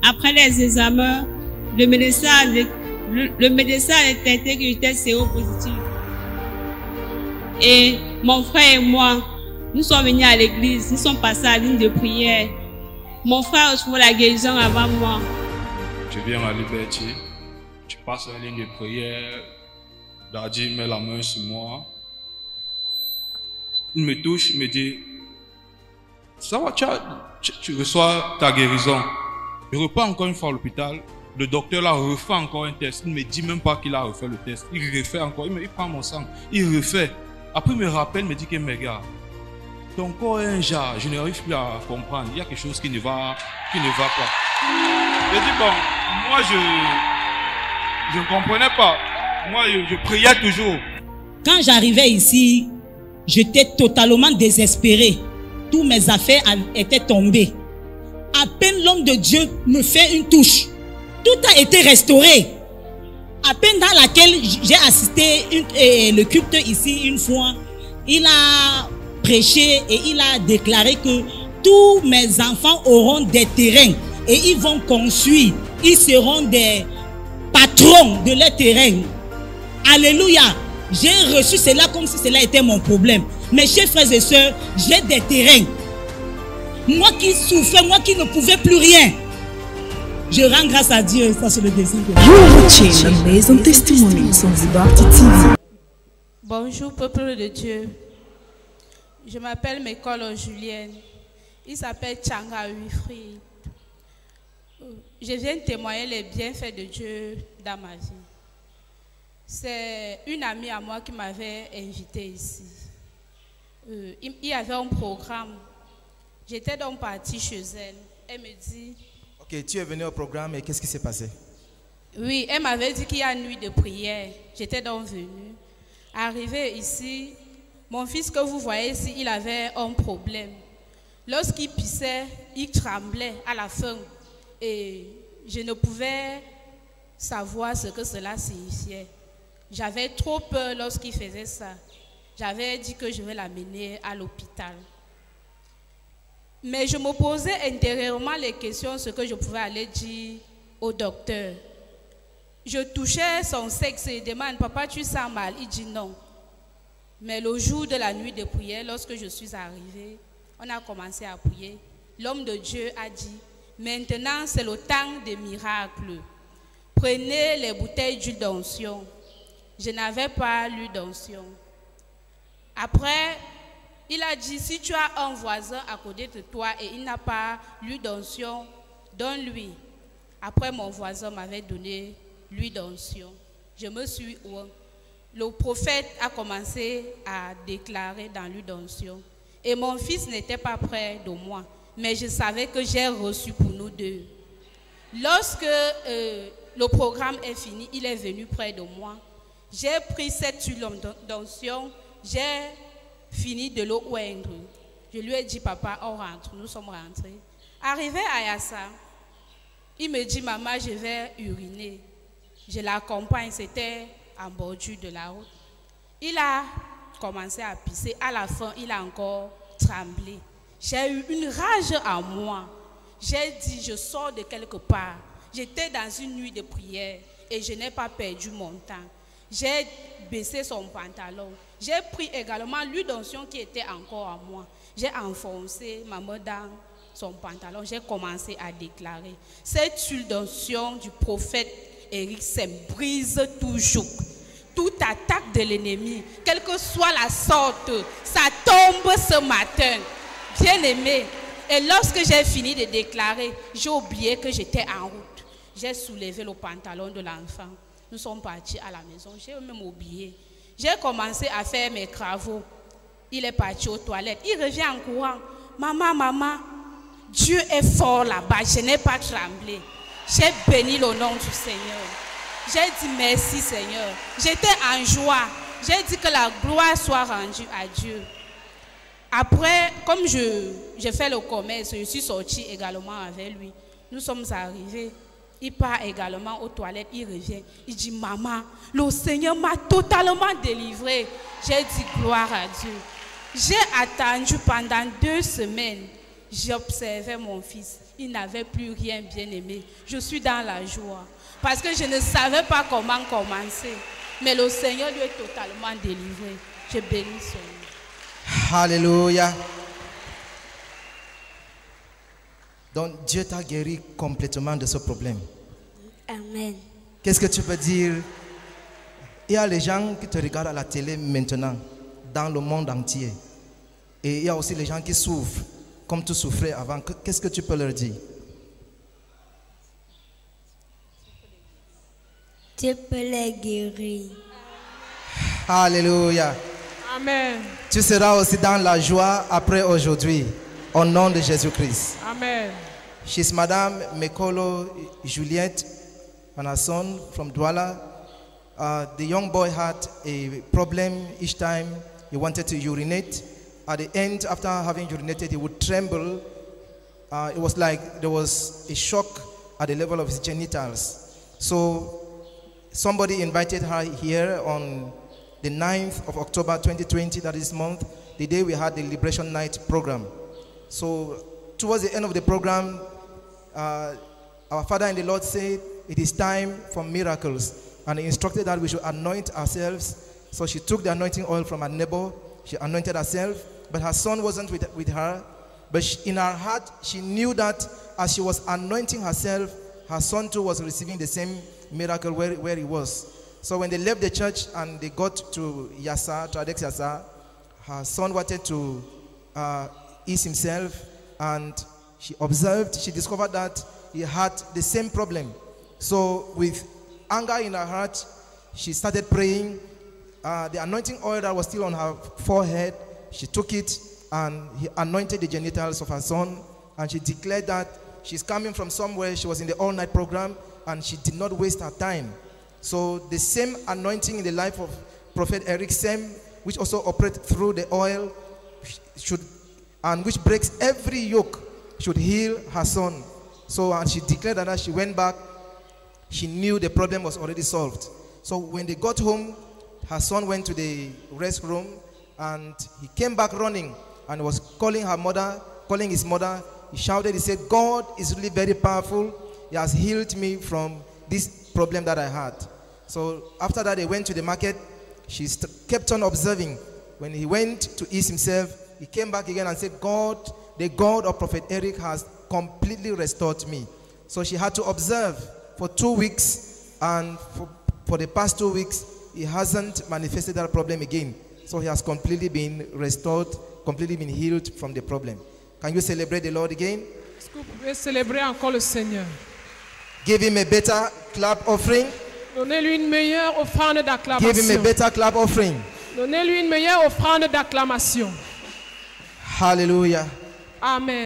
après les examens, le médecin a détecté que j'étais séropositive. Et mon frère et moi, nous sommes venus à l'église, nous sommes passés à la ligne de prière. Mon frère a trouvé la guérison avant moi. Je viens à Liberty, je passe à la ligne de prière, Daddy met la main sur moi. Il me touche, il me dit, ça va, tu reçois ta guérison. Je repars encore une fois à l'hôpital. Le docteur là refait encore un test. Il ne me dit même pas qu'il a refait le test. Il refait encore. Il prend mon sang. Il refait. Après, il me rappelle, il me dit que mes gars, ton corps est un jar. Je n'arrive plus à comprendre. Il y a quelque chose qui ne va pas. Je dis, bon, moi, je ne comprenais pas. Moi, je priais toujours. Quand j'arrivais ici, j'étais totalement désespéré. Tous mes affaires étaient tombées. À peine l'homme de Dieu me fait une touche. Tout a été restauré. À peine dans laquelle j'ai assisté le culte ici une fois, il a prêché et il a déclaré que tous mes enfants auront des terrains et ils vont construire. Ils seront des patrons de leurs terrains. Alléluia. J'ai reçu cela comme si cela était mon problème. Mes chers frères et sœurs, j'ai des terrains. Moi qui souffrais, moi qui ne pouvais plus rien. Je rends grâce à Dieu, ça c'est le dessin que Bonjour peuple de Dieu. Je m'appelle Mekolo Julienne. Il s'appelle Tchanga Wifri. Je viens témoigner les bienfaits de Dieu dans ma vie. C'est une amie à moi qui m'avait invité ici. Il y avait un programme. J'étais donc partie chez elle. Elle me dit... Ok, tu es venu au programme et qu'est-ce qui s'est passé? Oui, elle m'avait dit qu'il y a une nuit de prière. J'étais donc venue. Arrivé ici, mon fils que vous voyez ici, il avait un problème. Lorsqu'il pissait, il tremblait à la fin. Et je ne pouvais savoir ce que cela signifiait. J'avais trop peur lorsqu'il faisait ça. J'avais dit que je vais l'amener à l'hôpital. Mais je me posais intérieurement les questions, ce que je pouvais aller dire au docteur. Je touchais son sexe et demande, papa, tu sens mal? Il dit non. Mais le jour de la nuit de prière, lorsque je suis arrivée, on a commencé à prier. L'homme de Dieu a dit, maintenant c'est le temps des miracles. Prenez les bouteilles d'huile d'onction. Je n'avais pas l'huile d'onction. Après, il a dit, si tu as un voisin à côté de toi et il n'a pas l'huile d'onction, donne-lui. Après, mon voisin m'avait donné l'huile d'onction. Je me suis oint. Le prophète a commencé à déclarer dans l'huile d'onction. Et mon fils n'était pas près de moi. Mais je savais que j'ai reçu pour nous deux. Lorsque le programme est fini, il est venu près de moi. J'ai pris cette huile d'onction. J'ai fini de le oindre. Je lui ai dit, papa, on rentre. Nous sommes rentrés. Arrivé à Yassa, il me dit, maman, je vais uriner. Je l'accompagne, c'était en bordure de la route. Il a commencé à pisser. À la fin, il a encore tremblé. J'ai eu une rage en moi. J'ai dit, je sors de quelque part. J'étais dans une nuit de prière et je n'ai pas perdu mon temps. J'ai baissé son pantalon. J'ai pris également l'huile d'onction qui était encore à moi. J'ai enfoncé ma main dans son pantalon. J'ai commencé à déclarer. Cette huile d'onction du prophète Éric Sem brise toujours. Toute attaque de l'ennemi, quelle que soit la sorte, ça tombe ce matin. Bien aimé. Et lorsque j'ai fini de déclarer, j'ai oublié que j'étais en route. J'ai soulevé le pantalon de l'enfant. Nous sommes partis à la maison. J'ai même oublié. J'ai commencé à faire mes travaux. Il est parti aux toilettes. Il revient en courant. Maman, maman, Dieu est fort là-bas. Je n'ai pas tremblé. J'ai béni le nom du Seigneur. J'ai dit merci Seigneur. J'étais en joie. J'ai dit que la gloire soit rendue à Dieu. Après, comme j'ai fait le commerce, je suis sortie également avec lui. Nous sommes arrivés. Il part également aux toilettes, il revient. Il dit, maman, le Seigneur m'a totalement délivré. J'ai dit, gloire à Dieu. J'ai attendu pendant 2 semaines. J'observais mon fils. il n'avait plus rien, bien aimé. Je suis dans la joie. Parce que je ne savais pas comment commencer. Mais le Seigneur lui est totalement délivré. Je bénis son nom. Alléluia. Donc Dieu t'a guéri complètement de ce problème. Amen. Qu'est-ce que tu peux dire? Il y a les gens qui te regardent à la télé maintenant, dans le monde entier. Et il y a aussi les gens qui souffrent, comme tu souffrais avant. Qu'est-ce que tu peux leur dire? Dieu peut les guérir. Alléluia. Amen. Tu seras aussi dans la joie après aujourd'hui, au nom de Jésus-Christ. Amen. She's Madame Mekolo Juliette and her son from Douala. The young boy had a problem each time he wanted to urinate. At the end, after having urinated, he would tremble. It was like there was a shock at the level of his genitals. So somebody invited her here on the 9th of October 2020, that is month, the day we had the Liberation Night program. So towards the end of the program, our Father in the Lord said, it is time for miracles. And he instructed that we should anoint ourselves. So she took the anointing oil from her neighbor. She anointed herself. But her son wasn't with her. But in her heart, she knew that as she was anointing herself, her son too was receiving the same miracle where he was. So when they left the church and they got to Yasa, to Adex Yasa, her son wanted to ease himself. And she discovered that he had the same problem. So with anger in her heart, she started praying. The anointing oil that was still on her forehead, she took it and he anointed the genitals of her son. And she declared that she's coming from somewhere. She was in the all-night program and she did not waste her time. So the same anointing in the life of Prophet Eric, same which also operates through the oil, and which breaks every yoke, should heal her son. So and she declared that as she went back, she knew the problem was already solved. So when they got home, her son went to the restroom and he came back running and was calling his mother. He shouted, he said, God is really very powerful. He has healed me from this problem that I had. So after that, they went to the market. She kept on observing. When he went to ease himself, he came back again and said, God, the God of Prophet Eric has completely restored me. So she had to observe for 2 weeks, and for the past 2 weeks, he hasn't manifested that problem again. So he has completely been restored, completely been healed from the problem. Can you celebrate the Lord again? Est-ce que vous pouvez célébrer encore le Seigneur? Give him a better clap offering. Donnez-lui une meilleure offrande Give him a d'acclamation. better clap offering. Donnez-lui une meilleure offrande d'acclamation. Hallelujah. Amen.